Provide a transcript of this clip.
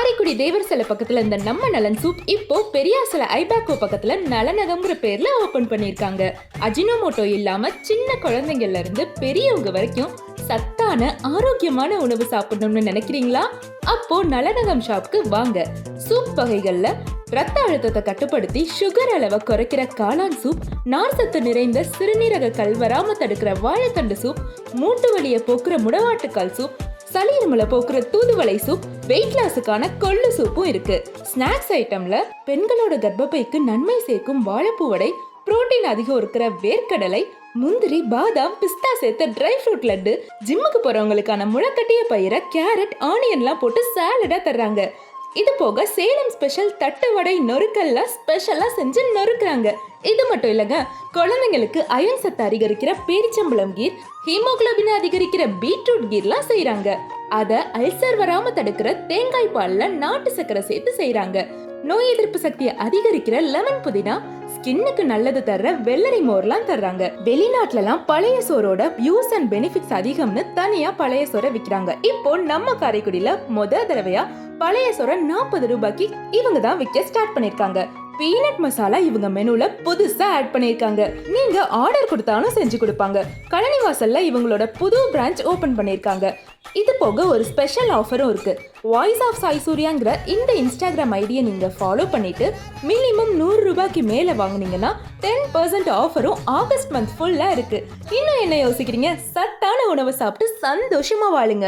காரைக்குடி தேவர் சிலை பக்கத்துல இந்த நம்ம நலன் சூப் இப்போ பெரியாசல ஐபாக்கோ பக்கத்துல நலனகம்ங்கிற பேர்ல ஓபன் பண்ணிருக்காங்க. அஜினோமோட்டோ இல்லாம சின்ன குழந்தைங்கள்ல இருந்து பெரியவங்க வரைக்கும் சத்தான ஆரோக்கியமான உணவு சாப்பிடணும்னு நினைக்கிறீங்களா? அப்போ நலனகம் ஷாப்க்கு வாங்க. சூப் வகைகள்ல ரத்த அழுத்தத்தை கட்டுப்படுத்தி சுகர் அளவை குறைக்கிற காளான் சூப், நார் சத்து நிறைந்த சிறுநீரக கல் வராம தடுக்கிற வாழைத்தண்டு சூப், மூட்டு வலியை போக்குற முடவாட்டுக்கால் சூப், சளி இருமலை போக்குற தூதுவளை சூப், வெயிட் லாஸுக்கான கொள்ளு சூப்பும் இருக்கு. ஸ்நாக்ஸ் ஐட்டம்ல பெண்களோட கர்ப்பப்பைக்கு நன்மை சேர்க்கும் வாழைப்பூ வடை, புரோட்டீன் அதிகம் இருக்கிற வேர்க்கடலை, முந்திரி, பாதாம், பிஸ்தா சேர்த்த ட்ரை ஃப்ரூட் லட்டு, ஜிம்முக்கு போறவங்களுக்கான முளைக்கட்டிய பயிரை கேரட், ஆனியன்லாம் போட்டு சாலடா தர்றாங்க. இது போக சேலம் ஸ்பெஷல் தட்டு வடை நொறுக்கெல்லாம் ஸ்பெஷலா செஞ்சு நொறுக்குறாங்க. இது மட்டும் இல்லைங்க, குழந்தைங்களுக்கு அயன் சத்து அதிகரிக்கிற பேரிச்சம்பழம் கீர், ஹீமோகுளோபின் அதிகரிக்கிற பீட்ரூட் கீர்லாம் செய்யறாங்க. அத அல்சர் வராம தடுக்கிற தேங்காய் பால்ல நாட்டு சக்கரை சேர்த்து செய்யறாங்க. நோய் எதிர்ப்பு சக்தியை அதிகரிக்கிற லெமன் புதினா, ஸ்கின்னுக்கு நல்லது தர்ற வெள்ளரி மோர்லாம் தர்றாங்க. வெளிநாட்டுலலாம் பழைய சோரோட யூஸ் அண்ட் பெனிஃபிட்ஸ் அதிகம்னு தனியா பழைய சோரை விற்கிறாங்க. இப்போ நம்ம காரைக்குடியில தடவையா பழைய சோரை 40 ரூபாய்க்கு இவங்க தான் விற்க ஸ்டார்ட் பண்ணிருக்காங்க. பீனட் மசாலா இவங்க மெனுல புதுசா ஆட் பண்ணிருக்காங்க. நீங்க ஆர்டர் கொடுத்தாலும் செஞ்சு கொடுப்பாங்க. கழனிவாசல்ல இவங்களோட புது பிரான்ச் ஓபன் பண்ணிருக்காங்க. இது போக ஒரு ஸ்பெஷல் ஆஃபரும் இருக்கு. வாய்ஸ் ஆஃப் சாய் சூர்யாங்கிற இந்த இன்ஸ்டாகிராம் ஐடியை நீங்க ஃபாலோ பண்ணிட்டு மினிமம் 100 ரூபாய்க்கு மேல வாங்குனீங்கன்னா 10% ஆஃபரும் ஆகஸ்ட் மந்த் ஃபுல்லா இருக்கு. இன்னும் என்ன யோசிக்கிறீங்க? சத்தான உணவை சாப்பிட்டு சந்தோஷமா வாழுங்க.